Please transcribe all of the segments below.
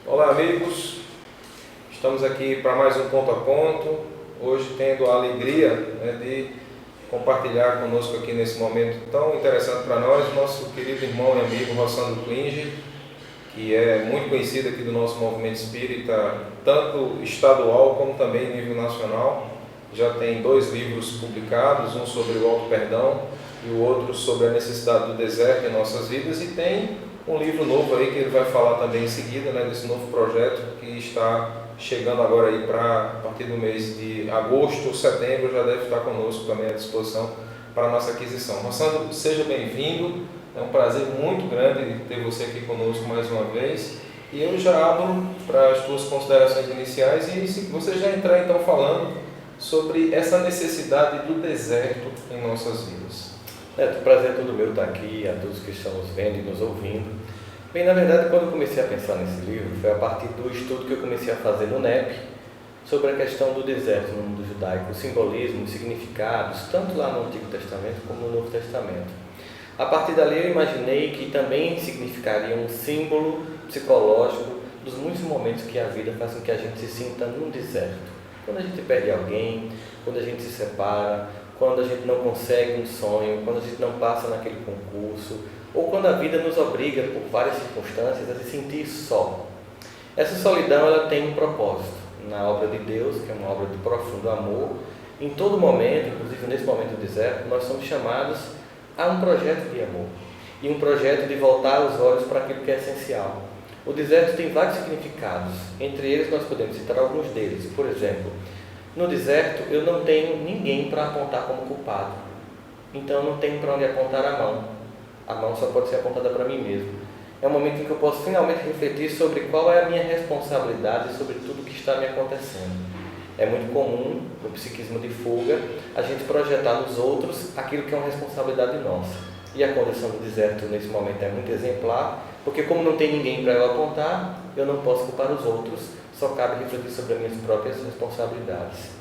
Olá amigos, estamos aqui para mais um Ponto a Ponto, hoje tendo a alegria de compartilhar conosco aqui nesse momento tão interessante para nós, nosso querido irmão e amigo Rossandro Klinger, que é muito conhecido aqui do nosso movimento espírita, tanto estadual como também em nível nacional. Já tem 2 livros publicados, um sobre o auto-perdão e o outro sobre a necessidade do deserto em nossas vidas, e tem um livro novo aí que ele vai falar também em seguida, desse novo projeto que está chegando agora aí a partir do mês de agosto ou setembro, já deve estar conosco também à disposição para a nossa aquisição. Rossandro, seja bem-vindo, é um prazer muito grande ter você aqui conosco mais uma vez, e eu já abro para as tuas considerações iniciais e se você já entrar então falando sobre essa necessidade do deserto em nossas vidas. Neto, o prazer é todo meu estar aqui, a todos que estão nos vendo e nos ouvindo. Bem, na verdade, quando eu comecei a pensar nesse livro, foi a partir do estudo que eu comecei a fazer no NEP, sobre a questão do deserto no mundo judaico, o simbolismo, os significados, tanto lá no Antigo Testamento como no Novo Testamento. A partir dali eu imaginei que também significaria um símbolo psicológico dos muitos momentos que a vida faz com que a gente se sinta num deserto. Quando a gente perde alguém, quando a gente se separa, quando a gente não consegue um sonho, quando a gente não passa naquele concurso, ou quando a vida nos obriga, por várias circunstâncias, a se sentir só. Essa solidão ela tem um propósito na obra de Deus, que é uma obra de profundo amor. Em todo momento, inclusive nesse momento do deserto, nós somos chamados a um projeto de amor e um projeto de voltar os olhos para aquilo que é essencial. O deserto tem vários significados, entre eles nós podemos citar alguns deles. Por exemplo, no deserto eu não tenho ninguém para apontar como culpado, então eu não tenho para onde apontar a mão só pode ser apontada para mim mesmo. É um momento em que eu posso finalmente refletir sobre qual é a minha responsabilidade sobre tudo que está me acontecendo. É muito comum, no psiquismo de fuga, a gente projetar nos outros aquilo que é uma responsabilidade nossa. E a condição do deserto nesse momento é muito exemplar, porque como não tem ninguém para eu apontar, eu não posso culpar os outros, só cabe refletir sobre as minhas próprias responsabilidades.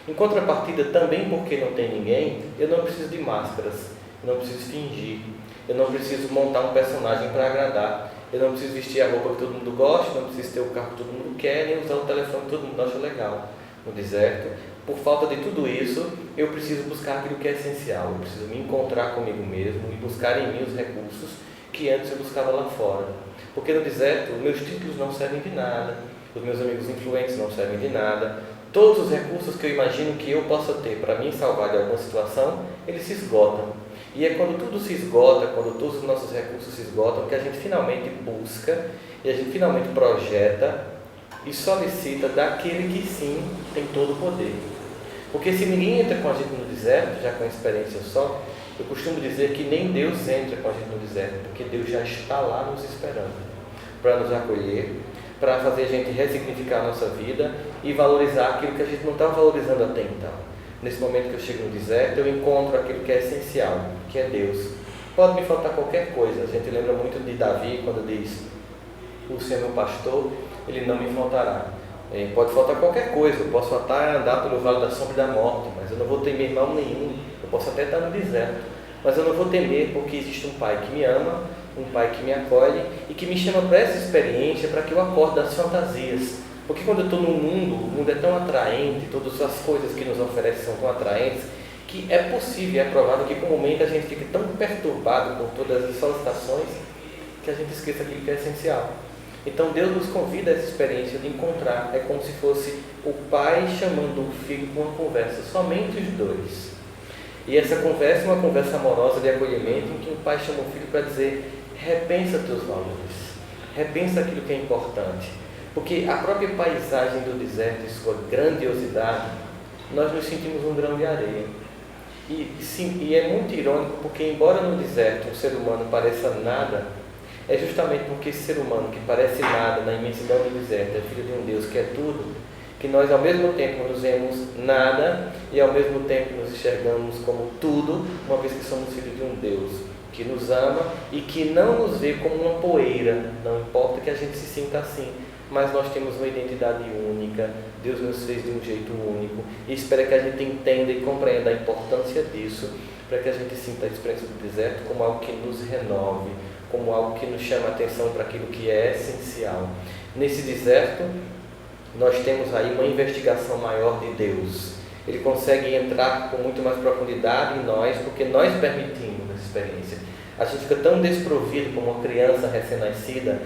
Em contrapartida, também porque não tem ninguém, eu não preciso de máscaras, eu não preciso fingir, eu não preciso montar um personagem para agradar, eu não preciso vestir a roupa que todo mundo gosta, não preciso ter o carro que todo mundo quer, nem usar o telefone que todo mundo acha legal. No deserto, por falta de tudo isso, eu preciso buscar aquilo que é essencial, eu preciso me encontrar comigo mesmo e buscar em mim os recursos que antes eu buscava lá fora. Porque no deserto, meus títulos não servem de nada, os meus amigos influentes não servem de nada, todos os recursos que eu imagino que eu possa ter para me salvar de alguma situação, eles se esgotam. E é quando tudo se esgota, quando todos os nossos recursos se esgotam, que a gente finalmente busca e a gente finalmente projeta e solicita daquele que sim tem todo o poder. Porque se ninguém entra com a gente no deserto, já com a experiência só, eu costumo dizer que nem Deus entra com a gente no deserto, porque Deus já está lá nos esperando, para nos acolher, para fazer a gente ressignificar a nossa vida e valorizar aquilo que a gente não estava valorizando até então. Nesse momento que eu chego no deserto, eu encontro aquilo que é essencial, que é Deus. Pode me faltar qualquer coisa, a gente lembra muito de Davi, quando diz, o Senhor é meu pastor, ele não me faltará. Pode faltar qualquer coisa, eu posso até andar pelo vale da sombra e da morte, mas eu não vou temer mal nenhum. Eu posso até estar no deserto, mas eu não vou temer porque existe um Pai que me ama, um Pai que me acolhe e que me chama para essa experiência, para que eu acorde das fantasias. Porque quando eu estou no mundo, o mundo é tão atraente, todas as coisas que nos oferecem são tão atraentes, que é possível, é provável que com o momento a gente fique tão perturbado por todas as solicitações que a gente esqueça aquilo que é essencial. Então Deus nos convida a essa experiência de encontrar, é como se fosse o pai chamando o filho para uma conversa, somente os dois. E essa conversa é uma conversa amorosa de acolhimento, em que o pai chama o filho para dizer, repensa teus valores, repensa aquilo que é importante. Porque a própria paisagem do deserto e sua grandiosidade, nós nos sentimos um grão de areia. E é muito irônico, porque embora no deserto o ser humano pareça nada, é justamente porque esse ser humano que parece nada na imensidão do deserto é filho de um Deus que é tudo, que nós ao mesmo tempo nos vemos nada e ao mesmo tempo nos enxergamos como tudo, uma vez que somos filhos de um Deus que nos ama e que não nos vê como uma poeira, não importa que a gente se sinta assim, mas nós temos uma identidade única, Deus nos fez de um jeito único e espera que a gente entenda e compreenda a importância disso, para que a gente sinta a experiência do deserto como algo que nos renove, como algo que nos chama a atenção para aquilo que é essencial. Nesse deserto, nós temos aí uma investigação maior de Deus. Ele consegue entrar com muito mais profundidade em nós, porque nós permitimos essa experiência. A gente fica tão desprovido como uma criança recém-nascida,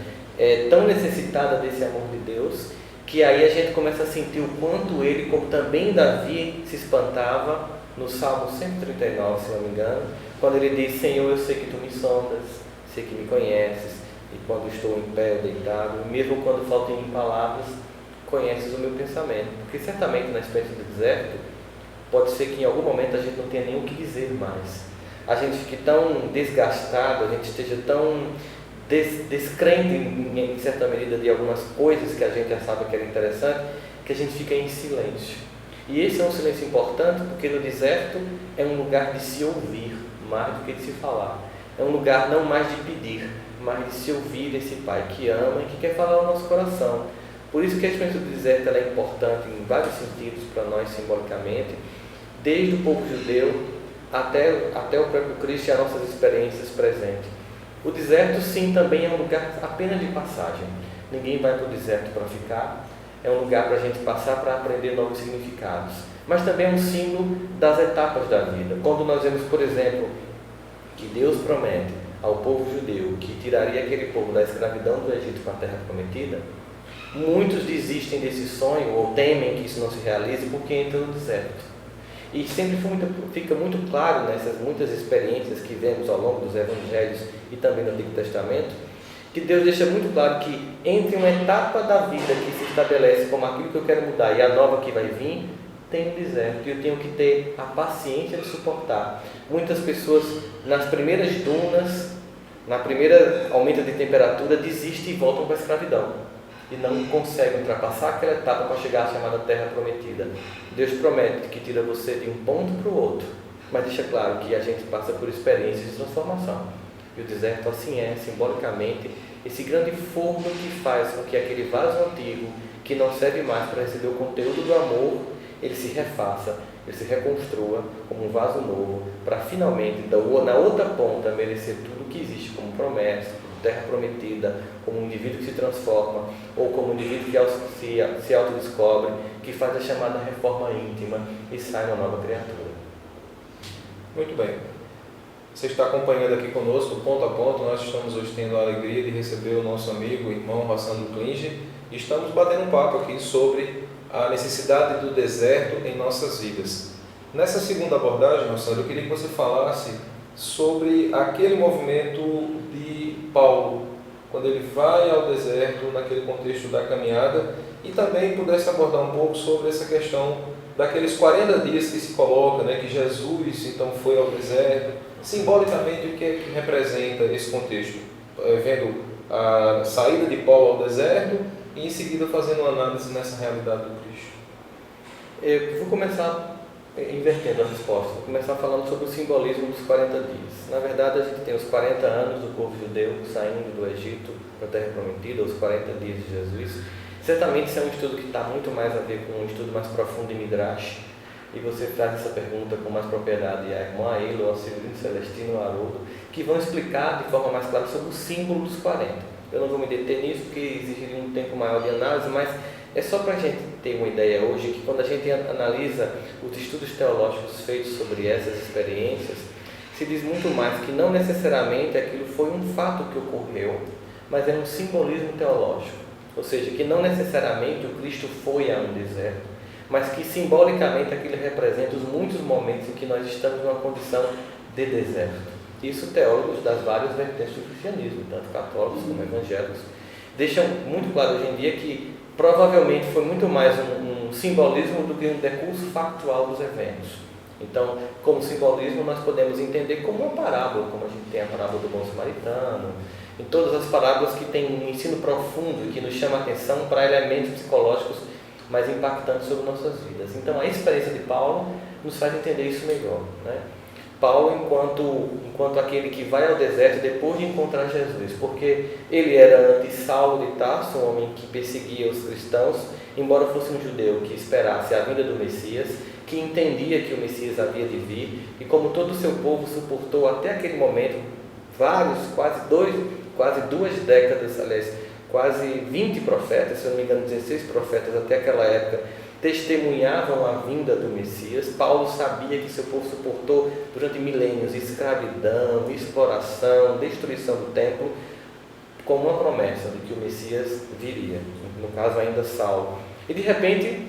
tão necessitada desse amor de Deus, que aí a gente começa a sentir o quanto ele, como também Davi, se espantava no Salmo 139, se não me engano, quando ele diz: Senhor, eu sei que tu me sondas, sei que me conheces, e quando estou em pé, deitado, mesmo quando faltam em mim palavras, conheces o meu pensamento. Porque certamente na experiência do deserto, pode ser que em algum momento a gente não tenha nem o que dizer mais. A gente fique tão desgastado, a gente esteja tão descrente em certa medida de algumas coisas que a gente achava que era interessante, que a gente fica em silêncio. E esse é um silêncio importante, porque no deserto é um lugar de se ouvir mais do que de se falar. É um lugar não mais de pedir, mas de se ouvir esse Pai que ama e que quer falar ao nosso coração. Por isso que a experiência do deserto ela é importante em vários sentidos para nós simbolicamente, desde o povo judeu até o próprio Cristo e as nossas experiências presentes. O deserto, sim, também é um lugar apenas de passagem. Ninguém vai para o deserto para ficar. É um lugar para a gente passar para aprender novos significados. Mas também é um símbolo das etapas da vida. Quando nós vemos, por exemplo, que Deus promete ao povo judeu que tiraria aquele povo da escravidão do Egito para a terra prometida, muitos desistem desse sonho ou temem que isso não se realize porque entram no deserto. E sempre fica muito claro nessas muitas experiências que vemos ao longo dos evangelhos e também no Antigo Testamento, que Deus deixa muito claro que entre uma etapa da vida que se estabelece como aquilo que eu quero mudar e a nova que vai vir, tem um deserto, e eu tenho que ter a paciência de suportar. Muitas pessoas nas primeiras dunas, na primeira aumento de temperatura, desistem e voltam para a escravidão. E não conseguem ultrapassar aquela etapa para chegar à chamada Terra Prometida. Deus promete que tira você de um ponto para o outro, mas deixa claro que a gente passa por experiências de transformação. E o deserto assim é, simbolicamente, esse grande forno que faz com que aquele vaso antigo, que não serve mais para receber o conteúdo do amor, ele se refaça, ele se reconstrua como um vaso novo, para finalmente, na outra ponta, merecer tudo que existe como promessa, terra prometida, como um indivíduo que se transforma, ou como um indivíduo que se autodescobre, que faz a chamada reforma íntima e sai uma nova criatura. Muito bem. Você está acompanhando aqui conosco, ponto a ponto. Nós estamos hoje tendo a alegria de receber o nosso amigo, irmão Rossandro Klinge, e estamos batendo um papo aqui sobre a necessidade do deserto em nossas vidas. Nessa segunda abordagem, Rossandro, eu queria que você falasse sobre aquele movimento de Paulo, quando ele vai ao deserto, naquele contexto da caminhada, e também pudesse abordar um pouco sobre essa questão daqueles 40 dias que se coloca, né, que Jesus então foi ao deserto, simbolicamente o que é que representa esse contexto, vendo a saída de Paulo ao deserto e em seguida fazendo uma análise nessa realidade do Cristo. Eu vou começar invertendo a resposta, vou começar falando sobre o simbolismo dos 40 dias. Na verdade, a gente tem os 40 anos do povo judeu saindo do Egito para a Terra Prometida, os 40 dias de Jesus. Certamente isso é um estudo que está muito mais a ver com um estudo mais profundo em Midrash, e você faz essa pergunta com mais propriedade à irmã Aila, ao Severino Celestino, ao Haroldo, que vão explicar de forma mais clara sobre o símbolo dos 40. Eu não vou me deter nisso porque exigiria um tempo maior de análise, mas é só para a gente ter uma ideia hoje que quando a gente analisa os estudos teológicos feitos sobre essas experiências, se diz muito mais que não necessariamente aquilo foi um fato que ocorreu, mas é um simbolismo teológico. Ou seja, que não necessariamente o Cristo foi a um deserto, mas que simbolicamente aquilo representa os muitos momentos em que nós estamos numa condição de deserto. Isso teólogos das várias vertentes do cristianismo, tanto católicos como evangélicos, deixam muito claro hoje em dia que provavelmente foi muito mais um simbolismo do que um decurso factual dos eventos. Então, como simbolismo, nós podemos entender como uma parábola, como a gente tem a parábola do bom samaritano, em todas as parábolas que têm um ensino profundo e que nos chama a atenção para elementos psicológicos mais impactantes sobre nossas vidas. Então, a experiência de Paulo nos faz entender isso melhor, né? Paulo enquanto aquele que vai ao deserto depois de encontrar Jesus, porque ele era antes Saulo de Tarso, um homem que perseguia os cristãos, embora fosse um judeu que esperasse a vinda do Messias, que entendia que o Messias havia de vir, e como todo o seu povo suportou até aquele momento, quase 2 décadas, aliás, quase 20 profetas, se eu não me engano 16 profetas até aquela época, testemunhavam a vinda do Messias. Paulo sabia que seu povo suportou durante milênios escravidão, exploração, destruição do templo, com uma promessa de que o Messias viria, no caso ainda Saulo. E de repente,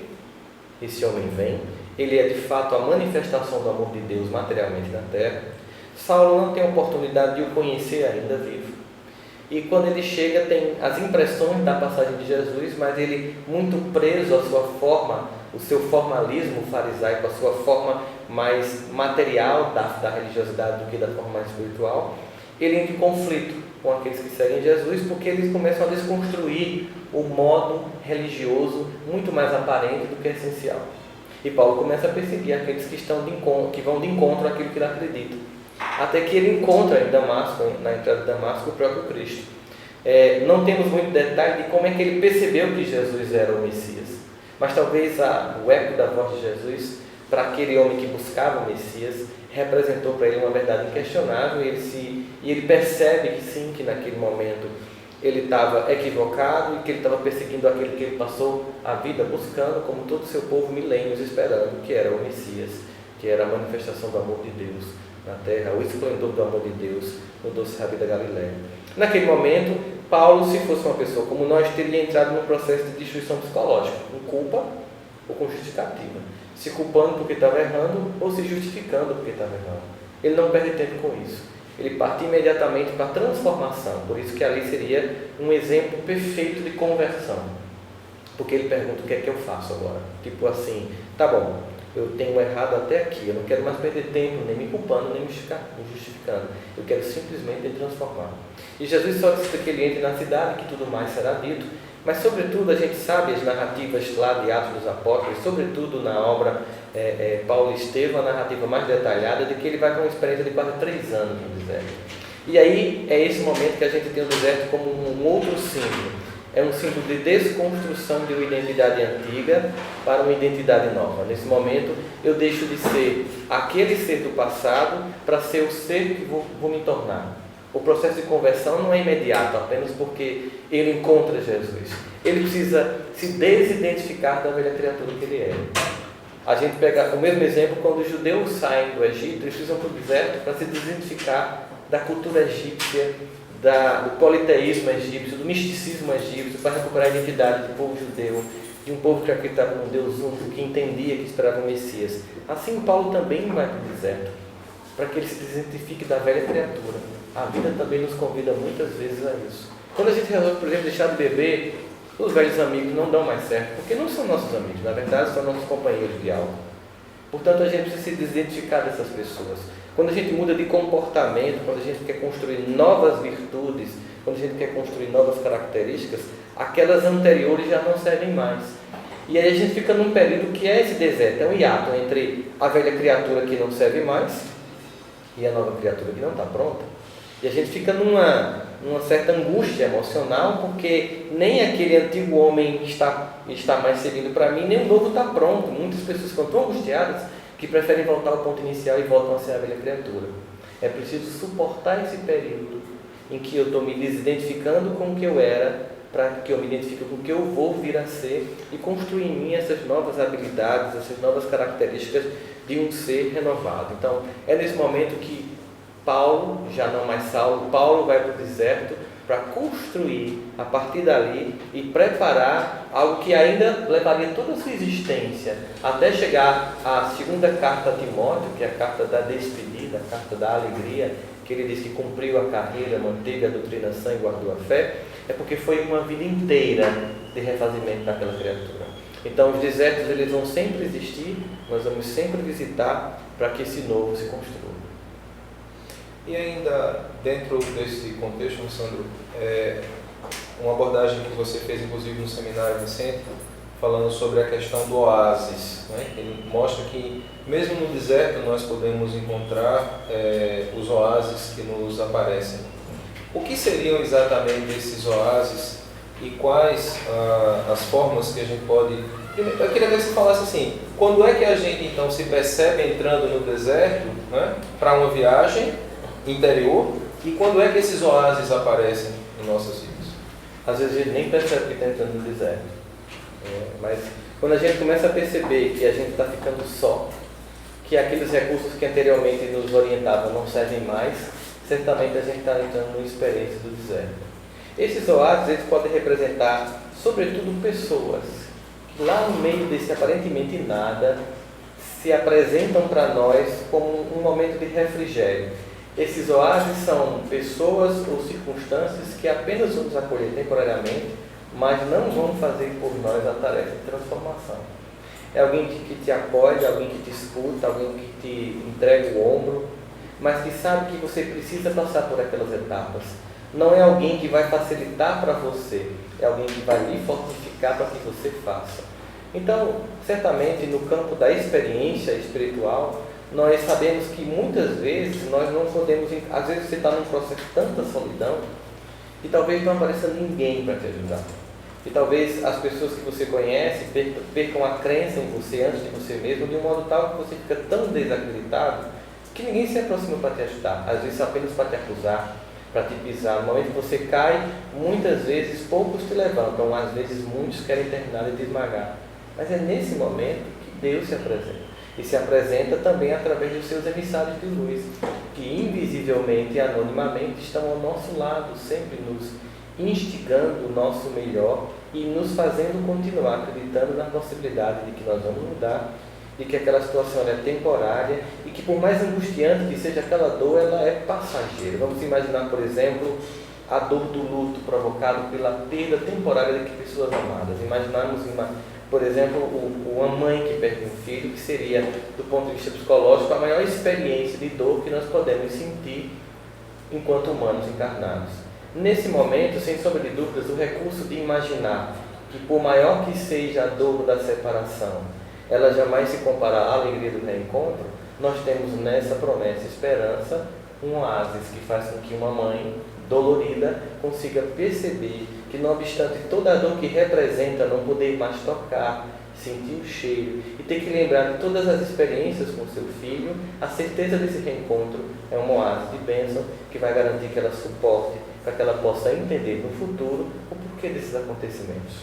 esse homem vem, ele é de fato a manifestação do amor de Deus materialmente na terra. Saulo não tem a oportunidade de o conhecer ainda vivo. E quando ele chega, tem as impressões da passagem de Jesus, mas ele, muito preso à sua forma, o seu formalismo farisaico, a sua forma mais material da religiosidade do que da forma mais espiritual, ele entra em conflito com aqueles que seguem Jesus, porque eles começam a desconstruir o modo religioso muito mais aparente do que essencial. E Paulo começa a perseguir aqueles que vão de encontro àquilo que ele acredita. Até que ele encontra em Damasco, na entrada de Damasco, o próprio Cristo. Não temos muito detalhe de como é que ele percebeu que Jesus era o Messias, mas talvez o eco da voz de Jesus, para aquele homem que buscava o Messias, representou para ele uma verdade inquestionável, e ele percebe que sim, que naquele momento ele estava equivocado e que ele estava perseguindo aquele que ele passou a vida buscando, como todo o seu povo, milênios esperando, que era o Messias, que era a manifestação do amor de Deus na terra, o esplendor do amor de Deus no doce Rabi da Galileia. Naquele momento, Paulo, se fosse uma pessoa como nós, teria entrado num processo de destruição psicológica, com culpa ou com justificativa, se culpando porque estava errando ou se justificando porque estava errando. Ele não perde tempo com isso, ele parte imediatamente para a transformação, por isso que ali seria um exemplo perfeito de conversão, porque ele pergunta: o que é que eu faço agora? Tipo assim, tá bom, eu tenho errado até aqui, eu não quero mais perder tempo, nem me culpando, nem me justificando. Eu quero simplesmente me transformar. E Jesus só disse que ele entre na cidade, que tudo mais será dito. Mas, sobretudo, a gente sabe as narrativas lá de Atos dos Apóstolos, sobretudo na obra Paulo e Estevão, a narrativa mais detalhada de que ele vai com uma experiência de quase 3 anos no deserto. E aí é esse momento que a gente tem o deserto como um outro símbolo. É um símbolo de desconstrução de uma identidade antiga para uma identidade nova. Nesse momento, eu deixo de ser aquele ser do passado para ser o ser que vou me tornar. O processo de conversão não é imediato, apenas porque ele encontra Jesus. Ele precisa se desidentificar da velha criatura que ele é. A gente pega o mesmo exemplo quando os judeus saem do Egito, eles precisam para o deserto para se desidentificar da cultura egípcia, do politeísmo egípcio, do misticismo egípcio, para recuperar a identidade do povo judeu, de um povo que acreditava num Deus único, que entendia que esperava o Messias. Assim, Paulo também vai para o deserto, para que ele se desidentifique da velha criatura. A vida também nos convida muitas vezes a isso. Quando a gente resolve, por exemplo, deixar de beber, os velhos amigos não dão mais certo, porque não são nossos amigos, na verdade são nossos companheiros de álcool. Portanto, a gente precisa se desidentificar dessas pessoas. Quando a gente muda de comportamento, quando a gente quer construir novas virtudes, quando a gente quer construir novas características, aquelas anteriores já não servem mais. E aí a gente fica num período que é esse deserto, é um hiato entre a velha criatura que não serve mais e a nova criatura que não está pronta. E a gente fica numa certa angústia emocional, porque nem aquele antigo homem está mais servindo para mim, nem o novo está pronto. Muitas pessoas ficam tão angustiadas que preferem voltar ao ponto inicial e voltam a ser a velha criatura. É preciso suportar esse período em que eu estou me desidentificando com o que eu era, para que eu me identifique com o que eu vou vir a ser e construir em mim essas novas habilidades, essas novas características de um ser renovado. Então, é nesse momento que Paulo, já não mais Saulo, Paulo vai para o deserto para construir a partir dali e preparar algo que ainda levaria toda a sua existência até chegar à segunda carta a Timóteo, que é a carta da despedida, a carta da alegria, que ele diz que cumpriu a carreira, manteve a doutrina sã e guardou a fé. É porque foi uma vida inteira de refazimento daquela criatura. Então os desertos eles vão sempre existir, nós vamos sempre visitar para que esse novo se construa. E ainda dentro desse contexto, Sandro, uma abordagem que você fez inclusive no seminário recente, falando sobre a questão do oásis, né? Ele mostra que mesmo no deserto nós podemos encontrar os oásis que nos aparecem. O que seriam exatamente esses oásis e quais as formas que a gente pode... Eu queria que você falasse assim, quando é que a gente então se percebe entrando no deserto, né, para uma viagem interior, e quando é que esses oásis aparecem em nossas vidas? às vezes a gente nem percebe que está entrando no deserto. Mas quando a gente começa a perceber que a gente está ficando só, que aqueles recursos que anteriormente nos orientavam não servem mais, certamente a gente está entrando numa experiência do deserto. Esses oásis, eles podem representar, sobretudo, pessoas que lá no meio desse aparentemente nada, se apresentam para nós como um momento de refrigério. Esses oásis são pessoas ou circunstâncias que apenas vão nos acolher temporariamente, mas não vão fazer por nós a tarefa de transformação. É alguém que te acolhe, alguém que te escuta, alguém que te entrega o ombro, mas que sabe que você precisa passar por aquelas etapas. Não é alguém que vai facilitar para você, é alguém que vai lhe fortificar para que você faça. Então, certamente, no campo da experiência espiritual, nós sabemos que muitas vezes nós não podemos, às vezes você está num processo de tanta solidão, e talvez não apareça ninguém para te ajudar. E talvez as pessoas que você conhece percam a crença em você antes de você mesmo, de um modo tal que você fica tão desacreditado que ninguém se aproxima para te ajudar, às vezes apenas para te acusar, para te pisar. No momento que você cai, muitas vezes poucos te levantam, às vezes muitos querem terminar e te esmagar. Mas é nesse momento que Deus se apresenta. E se apresenta também através dos seus emissários de luz, que invisivelmente e anonimamente estão ao nosso lado, sempre nos instigando o nosso melhor e nos fazendo continuar acreditando na possibilidade de que nós vamos mudar, de que aquela situação é temporária e que, por mais angustiante que seja aquela dor, ela é passageira. Vamos imaginar, por exemplo, a dor do luto provocado pela perda temporária de pessoas amadas. Imaginarmos, por exemplo, uma mãe que perde um filho, que seria, do ponto de vista psicológico, a maior experiência de dor que nós podemos sentir enquanto humanos encarnados. Nesse momento, sem sombra de dúvidas, o recurso de imaginar que, por maior que seja a dor da separação, ela jamais se compara à alegria do reencontro, nós temos nessa promessa e esperança um oásis que faz com que uma mãe dolorida consiga perceber que, não obstante toda a dor que representa não poder mais tocar, sentir o cheiro e ter que lembrar de todas as experiências com seu filho, a certeza desse reencontro é um oásis de bênção que vai garantir que ela suporte, para que ela possa entender no futuro o porquê desses acontecimentos.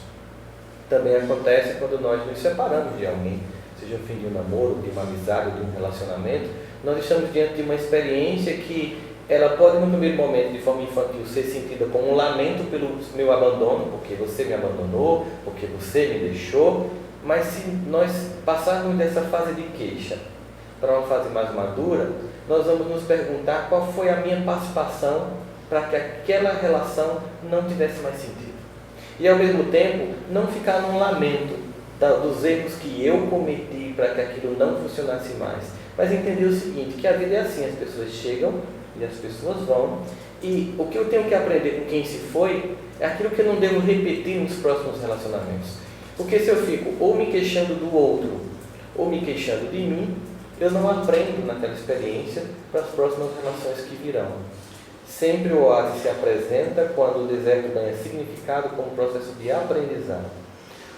Também acontece quando nós nos separamos de alguém, seja o fim de um namoro, de uma amizade, de um relacionamento. Nós estamos diante de uma experiência que ela pode, no primeiro momento, de forma infantil, ser sentida como um lamento pelo meu abandono, porque você me abandonou, porque você me deixou. Mas se nós passarmos dessa fase de queixa para uma fase mais madura, nós vamos nos perguntar qual foi a minha participação para que aquela relação não tivesse mais sentido. E, ao mesmo tempo, não ficar num lamento dos erros que eu cometi para que aquilo não funcionasse mais. Mas entender o seguinte, que a vida é assim, as pessoas chegam e as pessoas vão, e o que eu tenho que aprender com quem se foi é aquilo que eu não devo repetir nos próximos relacionamentos. Porque se eu fico ou me queixando do outro, ou me queixando de mim, eu não aprendo naquela experiência para as próximas relações que virão. Sempre o oásis se apresenta quando o deserto ganha significado como processo de aprendizado.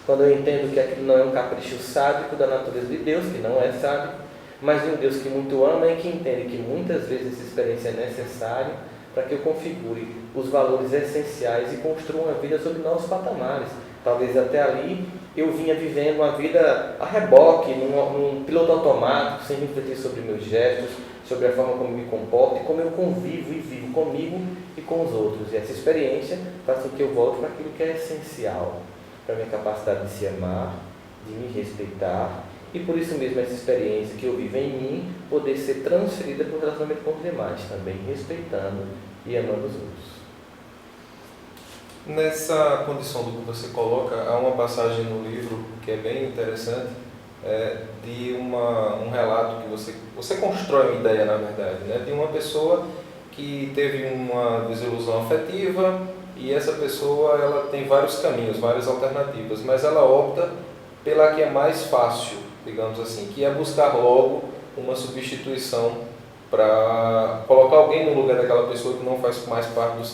Quando eu entendo que aquilo não é um capricho sádico da natureza de Deus, que não é sádico, mas de um Deus que muito ama e que entende que muitas vezes essa experiência é necessária para que eu configure os valores essenciais e construa uma vida sob novos patamares. Talvez até ali eu vinha vivendo uma vida a reboque, num piloto automático, sem refletir sobre meus gestos, sobre a forma como me comporto e como eu convivo e vivo comigo e com os outros. E essa experiência faz com que eu volte para aquilo que é essencial, para a minha capacidade de se amar, de me respeitar, e por isso mesmo essa experiência que eu vivo em mim poder ser transferida para o relacionamento com os demais, também respeitando e amando os outros. Nessa condição do que você coloca, há uma passagem no livro que é bem interessante, de um relato que você constrói uma ideia, na verdade, né, de uma pessoa que teve uma desilusão afetiva, e essa pessoa ela tem vários caminhos, várias alternativas, mas ela opta pela que é mais fácil, digamos assim, que é buscar logo uma substituição para colocar alguém no lugar daquela pessoa que não faz mais parte do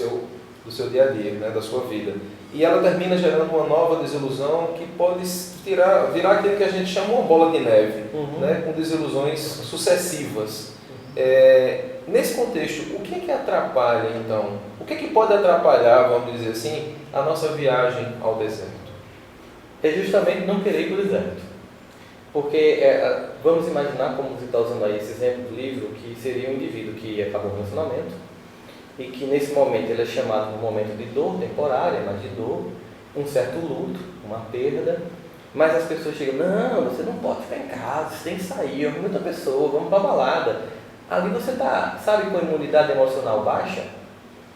seu dia a dia, né, da sua vida. E ela termina gerando uma nova desilusão que pode virar aquilo que a gente chama uma bola de neve, né, com desilusões sucessivas. Nesse contexto, o que é que atrapalha então? O que é que pode atrapalhar, vamos dizer assim, a nossa viagem ao deserto? É justamente não querer ir para o deserto. Porque vamos imaginar, como você está usando aí esse exemplo do livro, que seria um indivíduo que acabou um relacionamento e que nesse momento ele é chamado de um momento de dor temporária, mas de dor, um certo luto, uma perda, mas as pessoas chegam, não, você não pode ficar em casa, você tem que sair, eu muita pessoa, vamos para a balada. Ali você está, sabe, com a imunidade emocional baixa,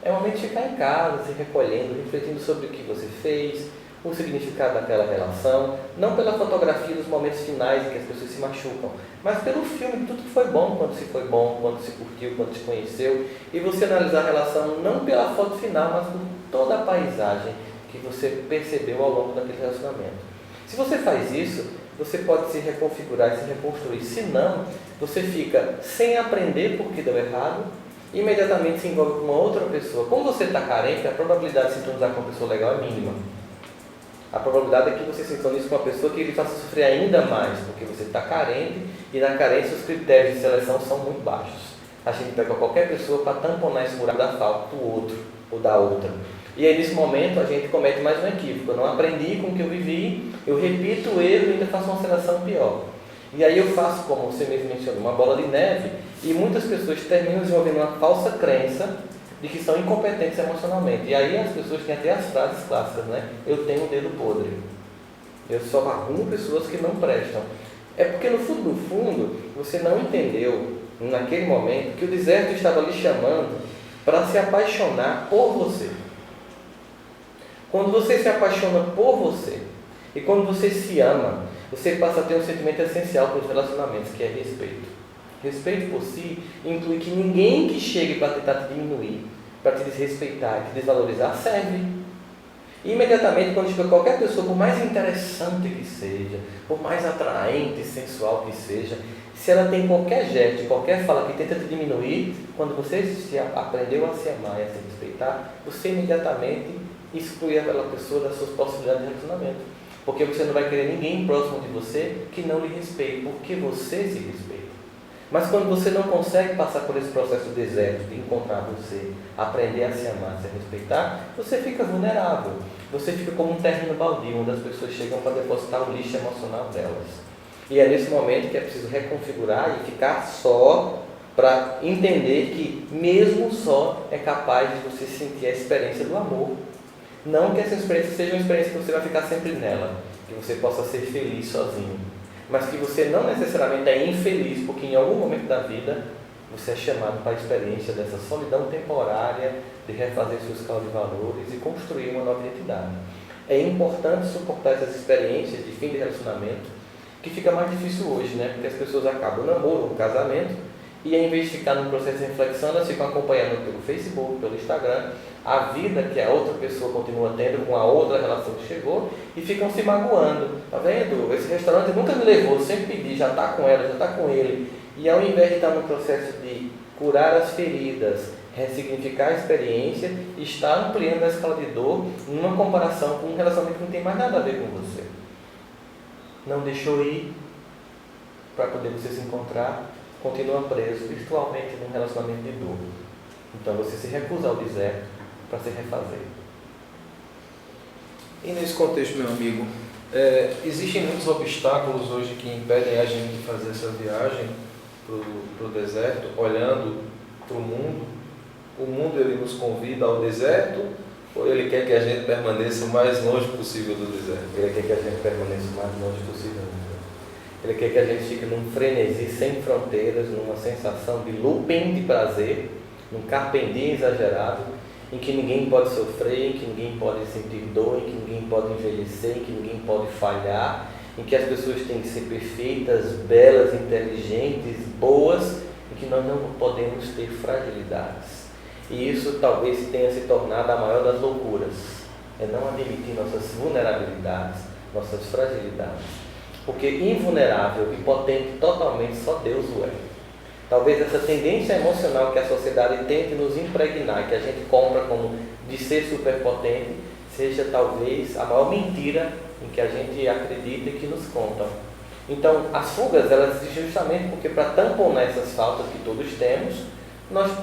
é o momento de ficar em casa, se recolhendo, refletindo sobre o que você fez, o significado daquela relação, não pela fotografia dos momentos finais em que as pessoas se machucam, mas pelo filme de tudo que foi bom, quando se foi bom, quando se curtiu, quando se conheceu, e você analisar a relação não pela foto final, mas por toda a paisagem que você percebeu ao longo daquele relacionamento. Se você faz isso, você pode se reconfigurar e se reconstruir. Se não, você fica sem aprender porque deu errado, imediatamente se envolve com uma outra pessoa. Como você está carente, a probabilidade de se sintonizar com uma pessoa legal é mínima. A probabilidade é que você se sintonize com uma pessoa que ele faça sofrer ainda mais, porque você está carente e na carência os critérios de seleção são muito baixos. A gente pega qualquer pessoa para tamponar esse buraco da falta do outro ou da outra. E aí nesse momento a gente comete mais um equívoco. Eu não aprendi com o que eu vivi, eu repito o erro e ainda faço uma seleção pior. E aí eu faço, como você mesmo mencionou, uma bola de neve e muitas pessoas terminam desenvolvendo uma falsa crença de que são incompetentes emocionalmente. E aí as pessoas têm até as frases clássicas, né? Eu tenho um dedo podre. Eu só arrumo pessoas que não prestam. É porque no fundo, você não entendeu, naquele momento, que o deserto estava lhe chamando para se apaixonar por você. Quando você se apaixona por você, e quando você se ama, você passa a ter um sentimento essencial para os relacionamentos, que é respeito. Respeito por si inclui que ninguém que chegue para tentar te diminuir, para te desrespeitar, te desvalorizar, serve. E imediatamente, quando chega qualquer pessoa, por mais interessante que seja, por mais atraente e sensual que seja, se ela tem qualquer gesto, qualquer fala que tenta te diminuir, quando você aprendeu a se amar e a se respeitar, você imediatamente exclui aquela pessoa das suas possibilidades de relacionamento. Porque você não vai querer ninguém próximo de você que não lhe respeite, porque você se respeita. Mas quando você não consegue passar por esse processo do deserto, de encontrar você, aprender a se amar, a se respeitar, você fica vulnerável. Você fica como um terreno baldio, onde as pessoas chegam para depositar o lixo emocional delas. E é nesse momento que é preciso reconfigurar e ficar só para entender que mesmo só é capaz de você sentir a experiência do amor. Não que essa experiência seja uma experiência que você vai ficar sempre nela, que você possa ser feliz sozinho, mas que você não necessariamente é infeliz, porque em algum momento da vida você é chamado para a experiência dessa solidão temporária, de refazer sua escala de valores e construir uma nova identidade. É importante suportar essas experiências de fim de relacionamento, que fica mais difícil hoje, né? Porque as pessoas acabam o namoro, o casamento, e em vez de ficar num processo de reflexão, elas ficam acompanhando pelo Facebook, pelo Instagram, a vida que a outra pessoa continua tendo com a outra relação que chegou e ficam se magoando. Tá vendo? Esse restaurante nunca me levou, eu sempre pedi, já está com ela, já está com ele. E ao invés de estar no processo de curar as feridas, ressignificar a experiência, está ampliando a escala de dor numa comparação com um relacionamento que não tem mais nada a ver com você. Não deixou ir para poder você se encontrar, continua preso virtualmente num relacionamento de dor. Então você se recusa ao deserto para se refazer. E nesse contexto, meu amigo, existem muitos obstáculos hoje que impedem a gente de fazer essa viagem para o deserto, olhando para o mundo. O mundo ele nos convida ao deserto, ou ele quer que a gente permaneça o mais longe possível do deserto? Ele quer que a gente permaneça o mais longe possível. Ele quer que a gente fique num frenesi sem fronteiras, numa sensação de looping de prazer, num carpe diem exagerado, em que ninguém pode sofrer, em que ninguém pode sentir dor, em que ninguém pode envelhecer, em que ninguém pode falhar, em que as pessoas têm que ser perfeitas, belas, inteligentes, boas, em que nós não podemos ter fragilidades. E isso talvez tenha se tornado a maior das loucuras, é não admitir nossas vulnerabilidades, nossas fragilidades. Porque invulnerável e potente totalmente só Deus o é. Talvez essa tendência emocional que a sociedade tente nos impregnar, que a gente compra como de ser superpotente, seja talvez a maior mentira em que a gente acredita e que nos contam. Então, as fugas, elas existem justamente porque para tamponar essas faltas que todos temos,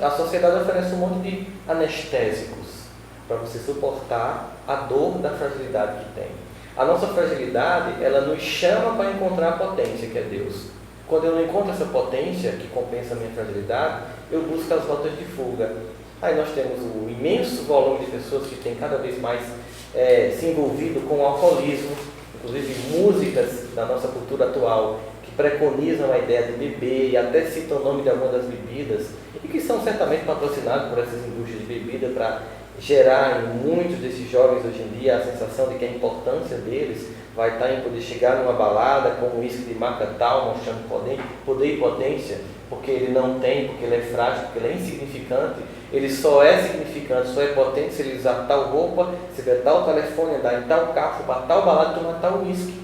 A sociedade oferece um monte de anestésicos para você suportar a dor da fragilidade que tem. A nossa fragilidade, ela nos chama para encontrar a potência que é Deus. Quando eu não encontro essa potência que compensa a minha fragilidade, eu busco as rotas de fuga. Aí nós temos o imenso volume de pessoas que têm cada vez mais se envolvido com o alcoolismo, inclusive músicas da nossa cultura atual que preconizam a ideia de beber e até citam o nome de algumas das bebidas e que são certamente patrocinados por essas indústrias de bebida para gerar em muitos desses jovens hoje em dia a sensação de que a importância deles vai estar em poder chegar numa balada com um uísque de marca tal, mostrando poder e potência, porque ele não tem, porque ele é frágil, porque ele é insignificante. Ele só é significante, só é potente se ele usar tal roupa, se ver tal telefone, andar em tal carro, para tal balada, tomar tal uísque.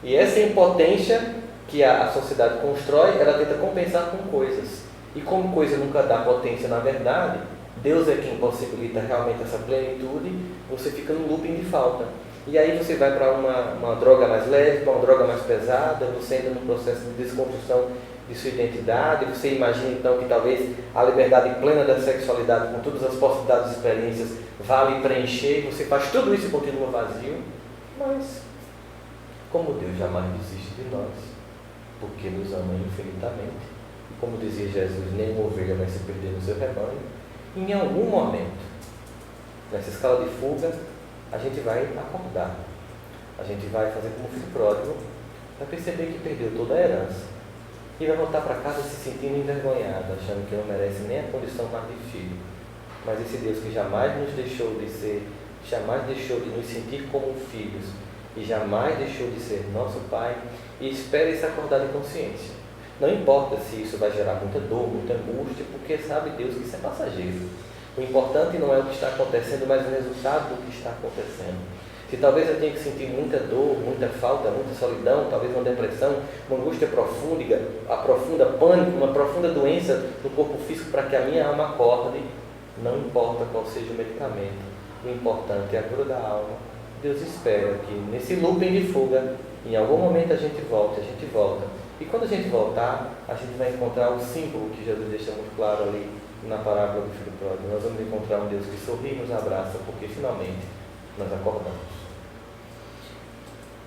E essa impotência que a sociedade constrói, ela tenta compensar com coisas. E como coisa nunca dá potência na verdade, Deus é quem possibilita realmente essa plenitude, você fica num looping de falta. E aí você vai para uma droga mais leve, para uma droga mais pesada, você entra num processo de desconstrução de sua identidade, você imagina então que talvez a liberdade plena da sexualidade, com todas as possibilidades e experiências, vá lhe preencher, você faz tudo isso e continua vazio, mas como Deus jamais desiste de nós, porque nos ama infinitamente, e como dizia Jesus, nenhuma ovelha vai se perder no seu rebanho, em algum momento, nessa escala de fuga, a gente vai acordar, a gente vai fazer como o filho pródigo, vai perceber que perdeu toda a herança, e vai voltar para casa se sentindo envergonhado, achando que não merece nem a condição mais de filho. Mas esse Deus que jamais nos deixou de ser, jamais deixou de nos sentir como filhos, e jamais deixou de ser nosso Pai, e espera esse acordar de consciência. Não importa se isso vai gerar muita dor, muita angústia, porque sabe Deus que isso é passageiro. O importante não é o que está acontecendo, mas o resultado do que está acontecendo. Se talvez eu tenha que sentir muita dor, muita falta, muita solidão, talvez uma depressão, uma angústia profunda pânico, uma profunda doença no corpo físico para que a minha alma acorde, não importa qual seja o medicamento, o importante é a cura da alma. Deus espera que nesse looping de fuga, em algum momento a gente volta. E quando a gente voltar, a gente vai encontrar o símbolo que Jesus deixa muito claro ali na parábola do filho pródigo. Nós vamos encontrar um Deus que sorri e nos abraça, porque finalmente nós acordamos.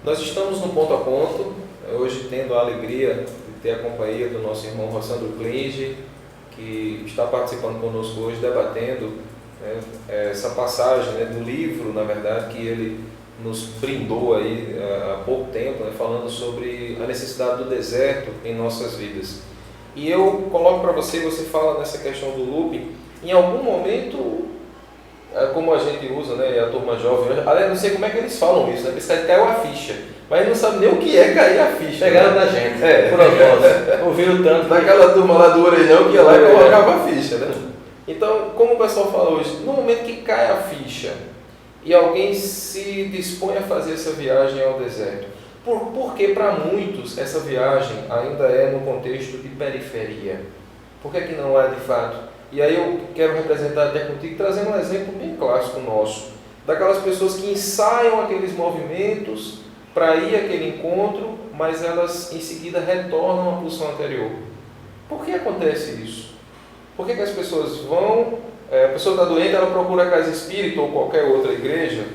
Nós estamos no ponto a ponto, hoje tendo a alegria de ter a companhia do nosso irmão Rossandro Klinge, que está participando conosco hoje, debatendo essa passagem do livro, na verdade, que ele nos brindou aí há pouco tempo, falando sobre a necessidade do deserto em nossas vidas. E eu coloco para você fala nessa questão do looping, em algum momento, como a gente usa, a turma jovem, aliás, não sei como é que eles falam isso, eles caiu a ficha, mas não sabem nem o que é cair a ficha. Pegaram da gente, por propósito, ouviram tanto. Daquela turma lá do orelhão que ia lá e colocava a ficha, Então, como o pessoal fala hoje, no momento que cai a ficha e alguém se dispõe a fazer essa viagem ao deserto, porque para muitos essa viagem ainda é no contexto de periferia. Por que não é de fato? E aí eu quero representar até contigo, trazendo um exemplo bem clássico nosso, daquelas pessoas que ensaiam aqueles movimentos para ir àquele encontro, mas elas em seguida retornam à posição anterior. Por que acontece isso? Por que as pessoas vão, a pessoa está doente, ela procura a casa espírita ou qualquer outra igreja,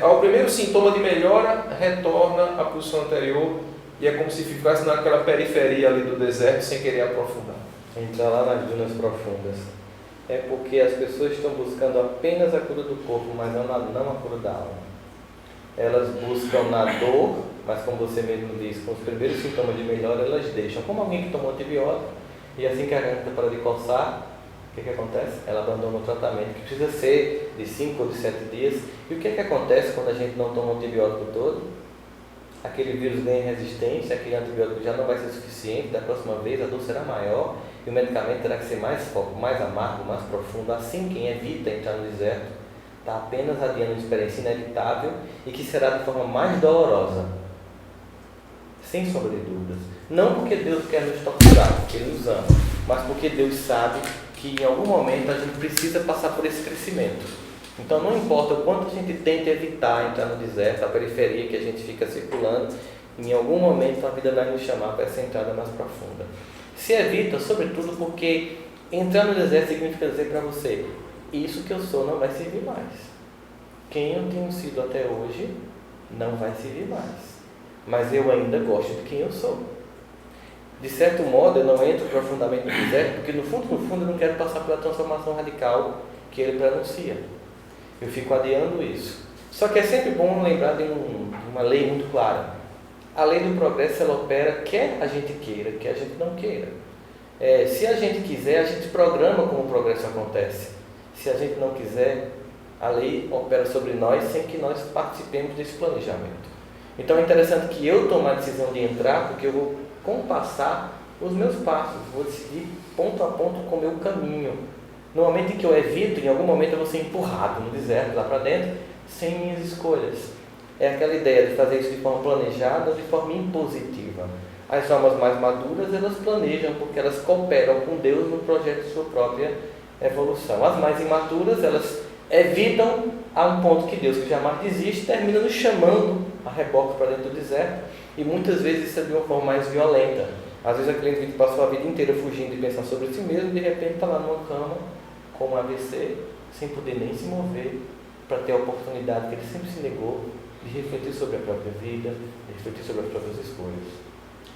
ao primeiro sintoma de melhora, retorna à posição anterior e é como se ficasse naquela periferia ali do deserto sem querer aprofundar. Entrar lá nas dunas profundas. É porque as pessoas estão buscando apenas a cura do corpo, mas não a cura da alma. Elas buscam na dor, mas como você mesmo disse, com os primeiros sintomas de melhora, elas deixam. Como alguém que tomou antibiótico, e assim que a garganta para de coçar, o que acontece? Ela abandona o tratamento, que precisa ser de 5 ou de 7 dias. E o que acontece quando a gente não toma o antibiótico todo? Aquele vírus ganha resistência, aquele antibiótico já não vai ser suficiente, da próxima vez a dor será maior e o medicamento terá que ser mais forte, mais amargo, mais profundo. Assim, quem evita entrar no deserto está apenas adiando uma experiência inevitável e que será de forma mais dolorosa, sem sombra de dúvidas. Não porque Deus quer nos torturar, porque Ele nos ama, mas porque Deus sabe que em algum momento a gente precisa passar por esse crescimento. Então não importa o quanto a gente tenta evitar entrar no deserto, a periferia que a gente fica circulando, em algum momento a vida vai nos chamar para essa entrada mais profunda. Se evita, sobretudo porque Entrar no deserto significa dizer para você, isso que eu sou não vai servir mais. Quem eu tenho sido até hoje não vai servir mais. Mas eu ainda gosto de quem eu sou. De certo modo, eu não entro profundamente no deserto, porque no fundo, eu não quero passar pela transformação radical que ele prenuncia. Eu fico adiando isso. Só que é sempre bom lembrar de uma lei muito clara. A lei do progresso, ela opera quer a gente queira, quer a gente não queira. Se a gente quiser, a gente programa como o progresso acontece. Se a gente não quiser, a lei opera sobre nós sem que nós participemos desse planejamento. Então é interessante que eu tome a decisão de entrar, porque eu vou compassar os meus passos, vou decidir ponto a ponto com o meu caminho. No momento em que eu evito, em algum momento eu vou ser empurrado no deserto, lá para dentro, sem minhas escolhas. É aquela ideia de fazer isso de forma planejada ou de forma impositiva. As almas mais maduras, elas planejam porque elas cooperam com Deus no projeto de sua própria evolução. As mais imaturas, elas evitam a um ponto que Deus, que jamais desiste, termina nos chamando a reboque para dentro do deserto, e muitas vezes isso é de uma forma mais violenta. Às vezes aquele indivíduo passou a vida inteira fugindo de pensar sobre si mesmo, de repente está lá numa cama com um AVC, sem poder nem se mover, para ter a oportunidade que ele sempre se negou de refletir sobre a própria vida, de refletir sobre as próprias escolhas.